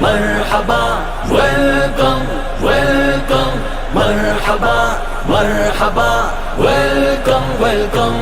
مرحبا welcome welcome مرحبا مرحبا ویلکم ویلکم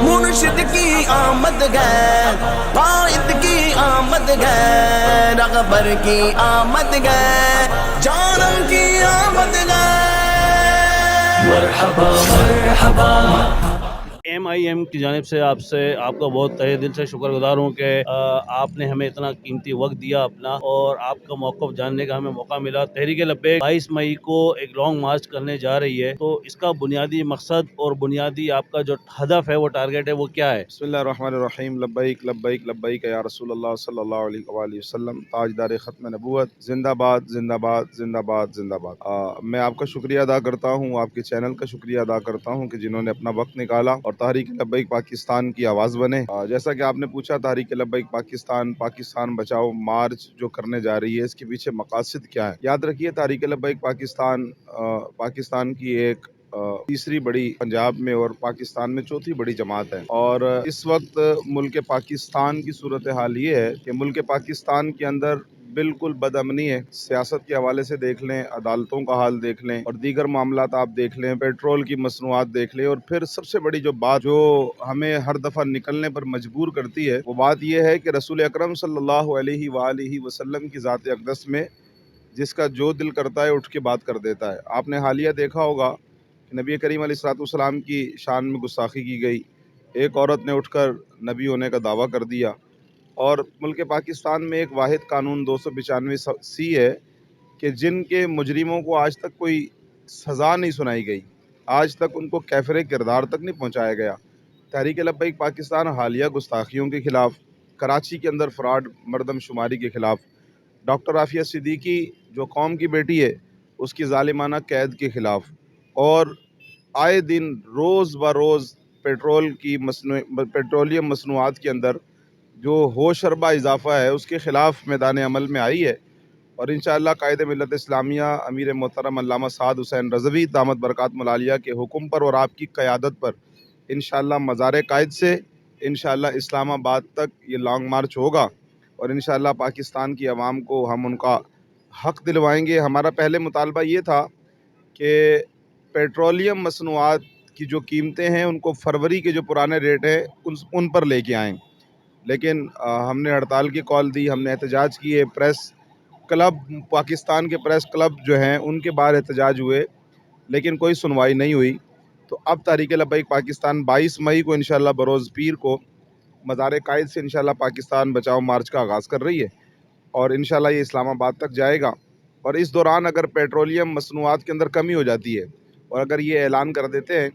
مرشد کی آمد گئے، قائد کی آمد گئے، رہبر کی آمد گئے، جانم کی آمد گئے۔ مرحبا مرحبا۔ MIM کی جانب سے آپ کا بہت تہہ دل سے شکر گزار ہوں کہ آپ نے ہمیں اتنا قیمتی وقت دیا اپنا، اور آپ کا موقف جاننے کا ہمیں موقع ملا۔ تحریک لبیک 22 مئی کو ایک لانگ مارچ کرنے جا رہی ہے، تو اس کا بنیادی مقصد اور بنیادی آپ کا جو ہدف ہے، وہ ٹارگیٹ ہے، وہ کیا ہے؟ بسم اللہ الرحمن الرحیم۔ لبیک لبیک لبیک یا رسول اللہ صلی اللہ علیہ وآلہ وسلم، تاجدار ختم نبوت، زندہ باد زندہ باد زندہ باد زندہ باد۔ میں آپ کا شکریہ ادا کرتا ہوں، آپ کے چینل کا شکریہ ادا کرتا ہوں کہ جنہوں نے اپنا وقت نکالا اور تحریک لبیک پاکستان کی آواز بنے۔ جیسا کہ آپ نے پوچھا، تحریک لبیک پاکستان بچاؤ مارچ جو کرنے جا رہی ہے، اس کے پیچھے مقاصد کیا ہے؟ یاد رکھیے، تحریک لبیک پاکستان کی ایک تیسری بڑی پنجاب میں اور پاکستان میں چوتھی بڑی جماعت ہے، اور اس وقت ملک پاکستان کی صورتحال یہ ہے کہ ملک پاکستان کے اندر بالکل بد امنی ہے۔ سیاست کے حوالے سے دیکھ لیں، عدالتوں کا حال دیکھ لیں، اور دیگر معاملات آپ دیکھ لیں، پیٹرول کی مصنوعات دیکھ لیں، اور پھر سب سے بڑی جو بات جو ہمیں ہر دفعہ نکلنے پر مجبور کرتی ہے، وہ بات یہ ہے کہ رسول اکرم صلی اللہ علیہ وآلہ وسلم کی ذات اقدس میں جس کا جو دل کرتا ہے اٹھ کے بات کر دیتا ہے۔ آپ نے حالیہ دیکھا ہوگا کہ نبی کریم علیہ السلام کی شان میں گستاخی کی گئی، ایک عورت نے اٹھ کر نبی ہونے کا دعویٰ کر دیا، اور ملک پاکستان میں ایک واحد قانون 295 ہے کہ جن کے مجرموں کو آج تک کوئی سزا نہیں سنائی گئی، آج تک ان کو کیفر کردار تک نہیں پہنچایا گیا۔ تحریک لبیک پاکستان حالیہ گستاخیوں کے خلاف، کراچی کے اندر فراڈ مردم شماری کے خلاف، ڈاکٹر عافیہ صدیقی جو قوم کی بیٹی ہے اس کی ظالمانہ قید کے خلاف، اور آئے دن روز بروز پیٹرولیم مصنوعات کے اندر جو ہوشربا اضافہ ہے اس کے خلاف میدان عمل میں آئی ہے۔ اور انشاءاللہ قائد ملت اسلامیہ امیر محترم علامہ سعد حسین رضوی دامت برکات ملعالیہ کے حکم پر اور آپ کی قیادت پر انشاءاللہ مزار قائد سے انشاءاللہ اسلام آباد تک یہ لانگ مارچ ہوگا، اور انشاءاللہ پاکستان کی عوام کو ہم ان کا حق دلوائیں گے۔ ہمارا پہلے مطالبہ یہ تھا کہ پیٹرولیم مصنوعات کی جو قیمتیں ہیں ان کو فروری کے جو پرانے ریٹ ہیں ان پر لے کے آئیں، لیکن ہم نے ہڑتال کی کال دی، ہم نے احتجاج کیے، پریس کلب پاکستان کے پریس کلب جو ہیں ان کے باہر احتجاج ہوئے، لیکن کوئی سنوائی نہیں ہوئی۔ تو اب تحریک لبیک پاکستان 22 مئی کو انشاءاللہ بروز پیر کو مزار قائد سے انشاءاللہ پاکستان بچاؤ مارچ کا آغاز کر رہی ہے، اور انشاءاللہ یہ اسلام آباد تک جائے گا۔ اور اس دوران اگر پیٹرولیم مصنوعات کے اندر کمی ہو جاتی ہے، اور اگر یہ اعلان کر دیتے ہیں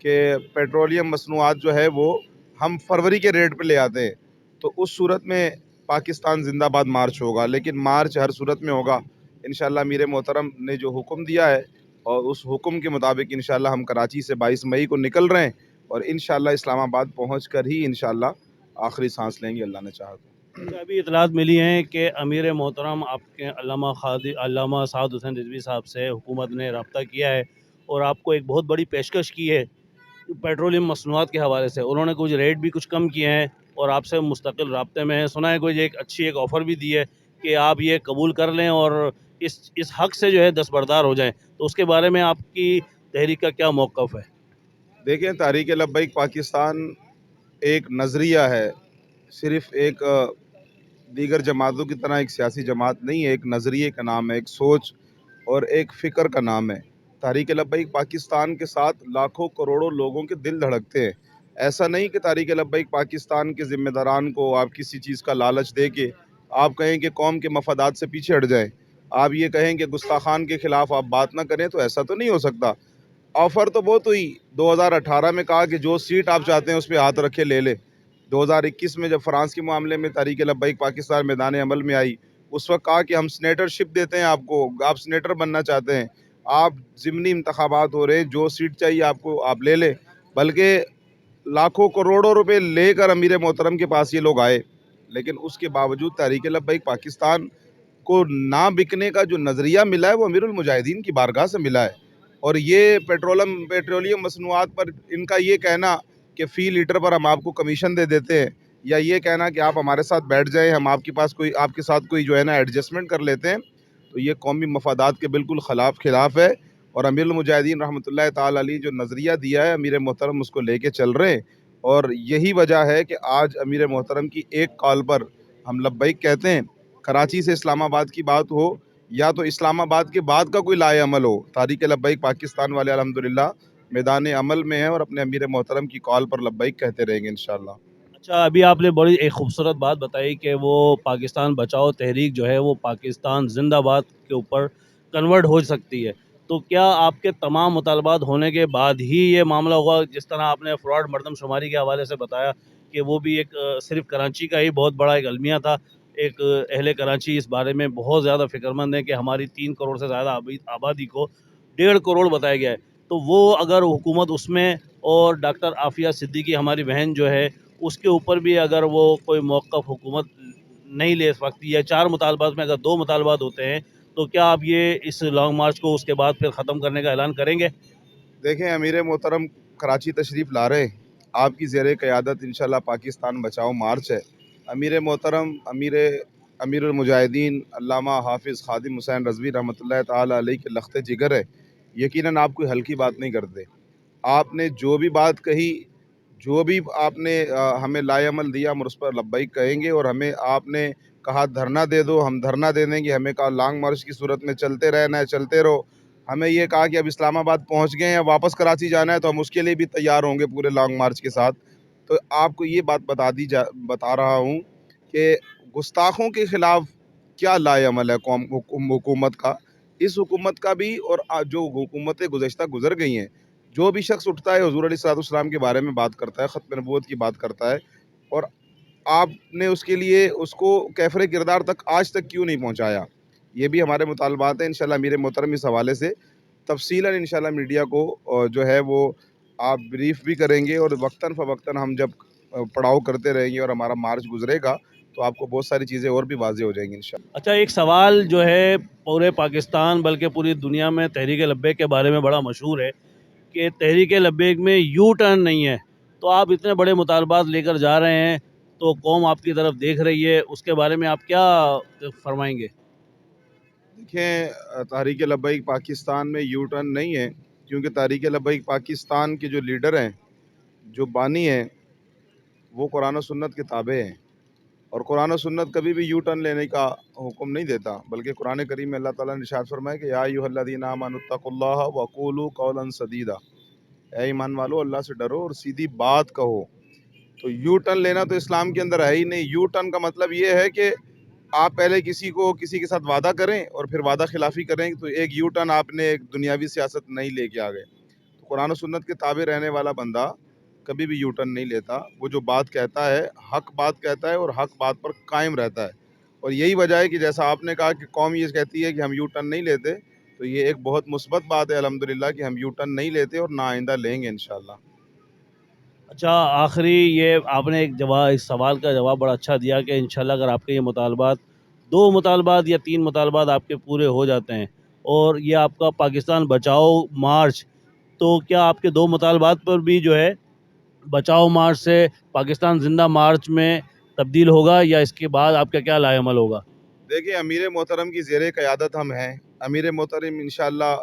کہ پیٹرولیم مصنوعات جو ہے وہ ہم فروری کے ریٹ پہ لے آتے ہیں، تو اس صورت میں پاکستان زندہ باد مارچ ہوگا، لیکن مارچ ہر صورت میں ہوگا انشاءاللہ۔ امیر محترم نے جو حکم دیا ہے، اور اس حکم کے مطابق انشاءاللہ ہم کراچی سے 22 مئی کو نکل رہے ہیں، اور انشاءاللہ اسلام آباد پہنچ کر ہی انشاءاللہ آخری سانس لیں گے، اللہ نے چاہا تو۔ ابھی اطلاعات ملی ہیں کہ امیر محترم آپ کے علامہ سعد حسین رضوی صاحب سے حکومت نے رابطہ کیا ہے، اور آپ کو ایک بہت بڑی پیشکش کی ہے پیٹرولیم مصنوعات کے حوالے سے۔ انہوں نے کچھ ریٹ بھی کچھ کم کیے ہیں، اور آپ سے مستقل رابطے میں ہیں۔ سنا ہے کوئی ایک اچھی ایک آفر بھی دی ہے کہ آپ یہ قبول کر لیں اور اس حق سے جو ہے دستبردار ہو جائیں، تو اس کے بارے میں آپ کی تحریک کا کیا موقف ہے؟ دیکھیں، تحریک لبیک پاکستان ایک نظریہ ہے، صرف ایک دیگر جماعتوں کی طرح ایک سیاسی جماعت نہیں ہے، ایک نظریے کا نام ہے، ایک سوچ اور ایک فکر کا نام ہے۔ تحریک لبیک پاکستان کے ساتھ لاکھوں کروڑوں لوگوں کے دل دھڑکتے ہیں۔ ایسا نہیں کہ تحریک لبیک پاکستان کے ذمہ داران کو آپ کسی چیز کا لالچ دے کے آپ کہیں کہ قوم کے مفادات سے پیچھے ہٹ جائیں، آپ یہ کہیں کہ گستاخان کے خلاف آپ بات نہ کریں، تو ایسا تو نہیں ہو سکتا۔ آفر تو بہت ہوئی، 2018 میں کہا کہ جو سیٹ آپ چاہتے ہیں اس پہ ہاتھ رکھے لے لے۔ 2021 میں جب فرانس کے معاملے میں تحریک لبیک پاکستان میدان عمل میں آئی، اس وقت کہا کہ ہم سینیٹر شپ دیتے ہیں آپ کو، آپ سینیٹر بننا چاہتے ہیں، آپ ضمنی انتخابات ہو رہے ہیں، جو سیٹ چاہیے آپ کو آپ لے لیں۔ بلکہ لاکھوں کروڑوں روپے لے کر امیر محترم کے پاس یہ لوگ آئے، لیکن اس کے باوجود تحریک لبیک پاکستان کو نہ بکنے کا جو نظریہ ملا ہے وہ امیر المجاہدین کی بارگاہ سے ملا ہے۔ اور یہ پیٹرولیم مصنوعات پر ان کا یہ کہنا کہ فی لیٹر پر ہم آپ کو کمیشن دے دیتے ہیں، یا یہ کہنا کہ آپ ہمارے ساتھ بیٹھ جائیں، ہم آپ کے ساتھ کوئی جو ہے نا ایڈجسٹمنٹ کر لیتے ہیں، تو یہ قومی مفادات کے بالکل خلاف ہے۔ اور امیر المجاہدین رحمۃ اللہ تعالی علیہ جو نظریہ دیا ہے امیر محترم اس کو لے کے چل رہے ہیں، اور یہی وجہ ہے کہ آج امیر محترم کی ایک کال پر ہم لبیک کہتے ہیں۔ کراچی سے اسلام آباد کی بات ہو یا تو اسلام آباد کے بعد کا کوئی لائے عمل ہو، تحریک لبیک پاکستان والے الحمدللہ میدان عمل میں ہیں اور اپنے امیر محترم کی کال پر لبیک کہتے رہیں گے انشاءاللہ۔ اچھا، ابھی آپ نے بڑی ایک خوبصورت بات بتائی کہ وہ پاکستان بچاؤ تحریک جو ہے وہ پاکستان زندہ باد کے اوپر کنورٹ ہو سکتی ہے، تو کیا آپ کے تمام مطالبات ہونے کے بعد ہی یہ معاملہ ہوگا؟ جس طرح آپ نے فراڈ مردم شماری کے حوالے سے بتایا کہ وہ بھی ایک صرف کراچی کا ہی بہت بڑا ایک المیہ تھا، ایک اہل کراچی اس بارے میں بہت زیادہ فکر مند ہے کہ ہماری 3 کروڑ سے زیادہ آبادی کو 1.5 کروڑ بتایا گیا ہے، تو وہ اگر حکومت اس میں، اور ڈاکٹر عافیہ صدیقی ہماری بہن جو ہے اس کے اوپر بھی اگر وہ کوئی موقف حکومت نہیں لے سکتی ہے، 4 مطالبات میں اگر 2 مطالبات ہوتے ہیں، تو کیا آپ یہ اس لانگ مارچ کو اس کے بعد پھر ختم کرنے کا اعلان کریں گے؟ دیکھیں امیر محترم کراچی تشریف لا رہے ہیں، آپ کی زیر قیادت انشاءاللہ پاکستان بچاؤ مارچ ہے۔ امیر محترم امیر المجاہدین علامہ حافظ خادم حسین رضوی رحمۃ اللہ تعالی علیہ کے لخت جگر ہے، یقیناً آپ کوئی ہلکی بات نہیں کرتے۔ آپ نے جو بھی بات کہی، جو بھی آپ نے ہمیں لائے عمل دیا، ہم اس پر لبیک کہیں گے، اور ہمیں آپ نے کہا دھرنا دے دو، ہم دھرنا دے دیں گے، ہمیں کہا لانگ مارچ کی صورت میں چلتے رہنا ہے، چلتے رہو، ہمیں یہ کہا کہ اب اسلام آباد پہنچ گئے ہیں یا واپس کراچی جانا ہے تو ہم اس کے لیے بھی تیار ہوں گے پورے لانگ مارچ کے ساتھ۔ تو آپ کو یہ بات بتا رہا ہوں کہ گستاخوں کے خلاف کیا لائے عمل ہے حکومت کا، اس حکومت کا بھی، اور جو حکومتیں گزشتہ گزر گئی ہیں، جو بھی شخص اٹھتا ہے حضور علیہ الصلوۃ والسلام کے بارے میں بات کرتا ہے، ختم نبوت کی بات کرتا ہے، اور آپ نے اس کے لیے اس کو کیفر کردار تک آج تک کیوں نہیں پہنچایا؟ یہ بھی ہمارے مطالبات ہیں۔ انشاءاللہ امیر محترم اس حوالے سے تفصیلاً انشاءاللہ میڈیا کو جو ہے وہ آپ بریف بھی کریں گے، اور وقتاً فوقتاً ہم جب پڑاؤ کرتے رہیں گے اور ہمارا مارچ گزرے گا تو آپ کو بہت ساری چیزیں اور بھی واضح ہو جائیں گی انشاءاللہ۔ اچھا، ایک سوال جو ہے پورے پاکستان بلکہ پوری دنیا میں تحریک لبیک کے بارے میں بڑا مشہور ہے کہ تحریک لبیک میں یو ٹرن نہیں ہے، تو آپ اتنے بڑے مطالبات لے کر جا رہے ہیں تو قوم آپ کی طرف دیکھ رہی ہے، اس کے بارے میں آپ کیا فرمائیں گے؟ دیکھیں تحریک لبیک پاکستان میں یو ٹرن نہیں ہے، کیونکہ تحریک لبیک پاکستان کے جو لیڈر ہیں، جو بانی ہیں، وہ قرآن و سنت کے تابع ہیں، اور قرآن و سنت کبھی بھی یو ٹرن لینے کا حکم نہیں دیتا، بلکہ قرآن کریم میں اللہ تعالیٰ نے ارشاد فرمایا کہ یا ایھا الذین آمنوا اتقوا اللہ وقولوا قولا سدیدا، اے ایمان والو اللہ سے ڈرو اور سیدھی بات کہو۔ تو یو ٹرن لینا تو اسلام کے اندر ہے ہی نہیں۔ یو ٹرن کا مطلب یہ ہے کہ آپ پہلے کسی کے ساتھ وعدہ کریں اور پھر وعدہ خلافی کریں، تو ایک یو ٹرن آپ نے ایک دنیاوی سیاست نہیں لے کے آ گئے۔ تو قرآن و سنت کے تابع رہنے والا بندہ کبھی بھی یو ٹرن نہیں لیتا، وہ جو بات کہتا ہے حق بات کہتا ہے اور حق بات پر قائم رہتا ہے، اور یہی وجہ ہے کہ جیسا آپ نے کہا کہ قوم یہ کہتی ہے کہ ہم یو ٹرن نہیں لیتے، تو یہ ایک بہت مثبت بات ہے الحمدللہ کہ ہم یو ٹرن نہیں لیتے اور نہ آئندہ لیں گے انشاءاللہ۔ اچھا، آخری یہ آپ نے ایک جواب، اس سوال کا جواب بڑا اچھا دیا کہ انشاءاللہ اگر آپ کے یہ مطالبات 2 مطالبات یا 3 مطالبات آپ کے پورے ہو جاتے ہیں اور یہ آپ کا پاکستان بچاؤ مارچ، تو کیا آپ کے 2 مطالبات پر بھی جو ہے بچاؤ مارچ سے پاکستان زندہ مارچ میں تبدیل ہوگا، یا اس کے بعد آپ کا کیا لائے عمل ہوگا؟ دیکھیں امیر محترم کی زیر قیادت ہم ہیں، امیر محترم انشاءاللہ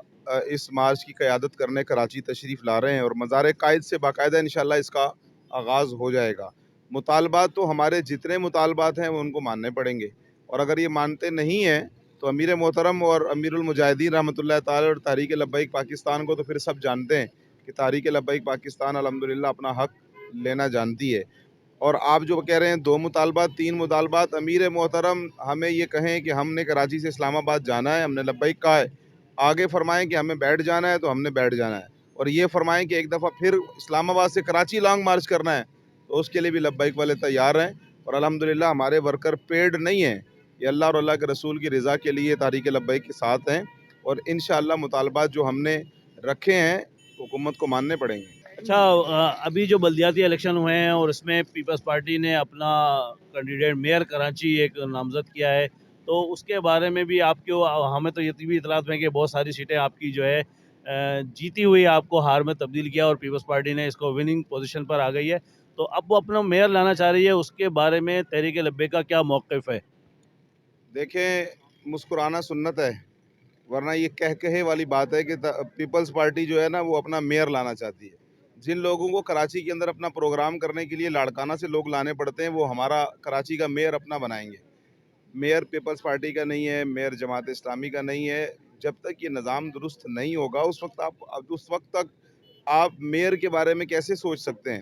اس مارچ کی قیادت کرنے کراچی تشریف لا رہے ہیں، اور مزار قائد سے باقاعدہ انشاءاللہ اس کا آغاز ہو جائے گا۔ مطالبات تو ہمارے جتنے مطالبات ہیں وہ ان کو ماننے پڑیں گے، اور اگر یہ مانتے نہیں ہیں تو امیر محترم اور امیر المجاہدین رحمۃ اللہ تعالی اور تحریک لبیک پاکستان کو تو پھر سب جانتے ہیں کہ تحریک لبیک پاکستان الحمدللہ اپنا حق لینا جانتی ہے۔ اور آپ جو کہہ رہے ہیں 2 مطالبات 3 مطالبات، امیر محترم ہمیں یہ کہیں کہ ہم نے کراچی سے اسلام آباد جانا ہے، ہم نے لبیک کہا ہے، آگے فرمائیں کہ ہمیں بیٹھ جانا ہے تو ہم نے بیٹھ جانا ہے، اور یہ فرمائیں کہ ایک دفعہ پھر اسلام آباد سے کراچی لانگ مارچ کرنا ہے تو اس کے لیے بھی لبیک والے تیار ہیں، اور الحمدللہ ہمارے ورکر پیڈ نہیں ہیں، یہ اللہ اور اللہ کے رسول کی رضا کے لیے تحریک لبیک کے ساتھ ہیں، اور انشاءاللہ مطالبات جو ہم نے رکھے ہیں حکومت کو ماننے پڑیں گے۔ اچھا، ابھی جو بلدیاتی الیکشن ہوئے ہیں اور اس میں پیپلز پارٹی نے اپنا کینڈیڈیٹ میئر کراچی ایک نامزد کیا ہے، تو اس کے بارے میں بھی آپ کو، ہمیں تو یہ بھی اطلاعات ہیں کہ بہت ساری سیٹیں آپ کی جو ہے جیتی ہوئی آپ کو ہار میں تبدیل کیا اور پیپلز پارٹی نے اس کو وننگ پوزیشن پر آ گئی ہے، تو اب وہ اپنا میئر لانا چاہ رہی ہے، اس کے بارے میں تحریک لبیک کا کیا موقف ہے؟ دیکھیں، مسکرانا سنت ہے، ورنہ یہ کہے والی بات ہے کہ پیپلز پارٹی جو ہے نا وہ اپنا میئر لانا چاہتی ہے۔ جن لوگوں کو کراچی کے اندر اپنا پروگرام کرنے کے لیے لاڑکانہ سے لوگ لانے پڑتے ہیں، وہ ہمارا کراچی کا میئر اپنا بنائیں گے۔ میئر پیپلز پارٹی کا نہیں ہے، میئر جماعت اسلامی کا نہیں ہے۔ جب تک یہ نظام درست نہیں ہوگا اس وقت تک آپ میئر کے بارے میں کیسے سوچ سکتے ہیں؟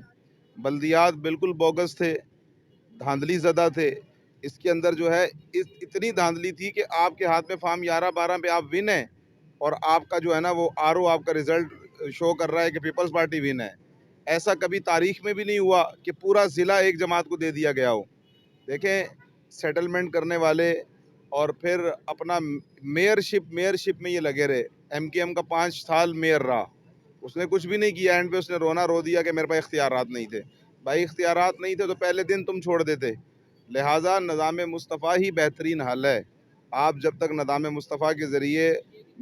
بلدیات بالکل بوگس تھے، دھاندلی زدہ تھے۔ اس کے اندر جو ہے اتنی دھاندلی تھی کہ آپ کے ہاتھ میں فارم 11-12 پہ آپ ون ہیں، اور آپ کا جو ہے نا وہ آپ کا رزلٹ شو کر رہا ہے کہ پیپلز پارٹی ون ہے۔ ایسا کبھی تاریخ میں بھی نہیں ہوا کہ پورا ضلع ایک جماعت کو دے دیا گیا ہو۔ دیکھیں، سیٹلمنٹ کرنے والے اور پھر اپنا میئرشپ میں یہ لگے رہے۔ ایم کے ایم کا 5 سال میئر رہا، اس نے کچھ بھی نہیں کیا، اینڈ پہ اس نے رونا رو دیا کہ میرے پاس اختیارات نہیں تھے۔ بھائی اختیارات نہیں تھے تو پہلے دن تم چھوڑ دیتے۔ لہٰذا نظام مصطفیٰ ہی بہترین حل ہے۔ آپ جب تک نظام مصطفیٰ کے ذریعے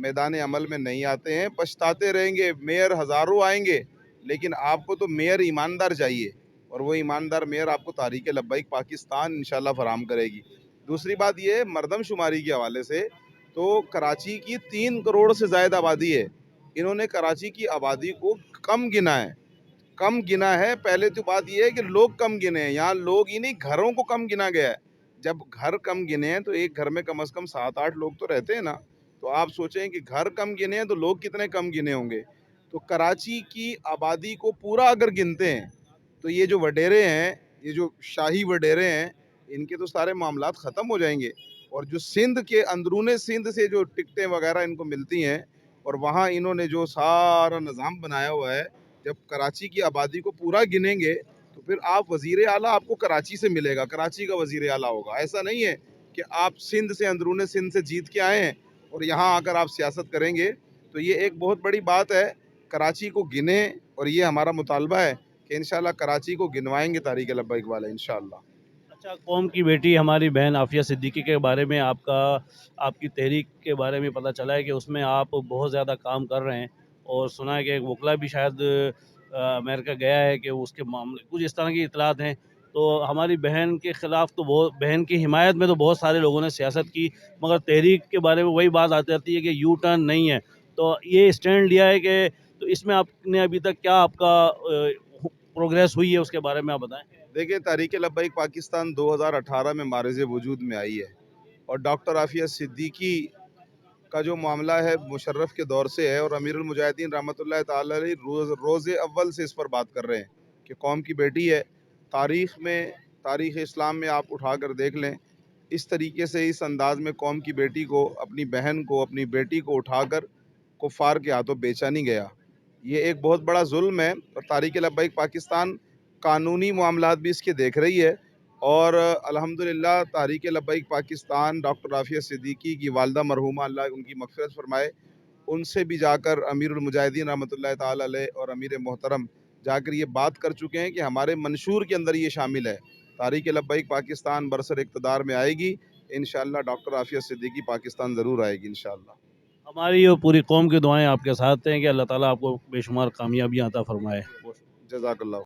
میدان عمل میں نہیں آتے ہیں پچھتاتے رہیں گے۔ میئر ہزاروں آئیں گے، لیکن آپ کو تو میئر ایماندار چاہیے، اور وہ ایماندار میئر آپ کو تحریک لبیک پاکستان انشاءاللہ فراہم کرے گی۔ دوسری بات یہ ہے، مردم شماری کے حوالے سے تو کراچی کی 3 کروڑ سے زائد آبادی ہے۔ انہوں نے کراچی کی آبادی کو کم گنا ہے۔ پہلے تو بات یہ ہے کہ لوگ کم گنے ہیں، یہاں لوگ ہی نہیں گھروں کو کم گنا گیا ہے۔ جب گھر کم گنے ہیں تو ایک گھر میں کم از کم 7-8 لوگ تو رہتے ہیں نا، تو آپ سوچیں کہ گھر کم گنے ہیں تو لوگ کتنے کم گنے ہوں گے۔ تو کراچی کی آبادی کو پورا اگر گنتے ہیں تو یہ جو وڈیرے ہیں، یہ جو شاہی وڈیرے ہیں، ان کے تو سارے معاملات ختم ہو جائیں گے۔ اور جو سندھ کے اندرون سندھ سے جو ٹکٹیں وغیرہ ان کو ملتی ہیں، اور وہاں انہوں نے جو سارا نظام بنایا ہوا ہے، جب کراچی کی آبادی کو پورا گنیں گے تو پھر آپ وزیر اعلیٰ آپ کو کراچی سے ملے گا، کراچی کا وزیر اعلیٰ ہوگا۔ ایسا نہیں ہے کہ آپ سندھ سے اندرون سندھ سے جیت کے آئے ہیں اور یہاں آ کر آپ سیاست کریں گے۔ تو یہ ایک بہت بڑی بات ہے، کراچی کو گنیں، اور یہ ہمارا مطالبہ ہے کہ انشاءاللہ کراچی کو گنوائیں گے تحریک لبیک والے انشاءاللہ۔ اچھا، قوم کی بیٹی ہماری بہن عافیہ صدیقی کے بارے میں آپ کی تحریک کے بارے میں پتہ چلا ہے کہ اس میں آپ بہت زیادہ کام کر رہے ہیں، اور سنا ہے کہ ایک وکلا بھی شاید امریکہ گیا ہے کہ اس کے معاملے کچھ اس طرح کی اطلاعات ہیں۔ تو ہماری بہن کے خلاف تو بہن کی حمایت میں تو بہت سارے لوگوں نے سیاست کی، مگر تحریک کے بارے میں وہی بات آتی رہتی ہے کہ یو ٹرن نہیں ہے۔ تو یہ اسٹینڈ لیا ہے کہ تو اس میں آپ نے ابھی تک کیا آپ کا پروگریس ہوئی ہے، اس کے بارے میں آپ بتائیں۔ دیکھیں، تحریک لبیک پاکستان 2018 میں معرض وجود میں آئی ہے، اور ڈاکٹر عافیہ صدیقی کا جو معاملہ ہے مشرف کے دور سے ہے، اور امیر المجاہدین رحمۃ اللہ تعالی علیہ روز اول سے اس پر بات کر رہے ہیں کہ قوم کی بیٹی ہے۔ تاریخ اسلام میں آپ اٹھا کر دیکھ لیں، اس طریقے سے اس انداز میں قوم کی بیٹی کو، اپنی بہن کو، اپنی بیٹی کو اٹھا کر کفار کے ہاتھوں بیچا نہیں گیا۔ یہ ایک بہت بڑا ظلم ہے، اور تحریک لبیک پاکستان قانونی معاملات بھی اس کے دیکھ رہی ہے، اور الحمدللہ تحریک لبیک پاکستان ڈاکٹر عافیہ صدیقی کی والدہ مرحومہ، اللہ ان کی مغفرت فرمائے، ان سے بھی جا کر امیر المجاہدین رحمۃ اللہ تعالی علیہ اور امیر محترم جا کر یہ بات کر چکے ہیں کہ ہمارے منشور کے اندر یہ شامل ہے۔ تحریک لبیک پاکستان برسر اقتدار میں آئے گی انشاءاللہ، ڈاکٹر عافیہ صدیقی پاکستان ضرور آئے گی انشاءاللہ۔ ہماری اور پوری قوم کی دعائیں آپ کے ساتھ ہیں کہ اللہ تعالیٰ آپ کو بے شمار کامیابیاں عطا فرمائے۔ جزاک اللہ۔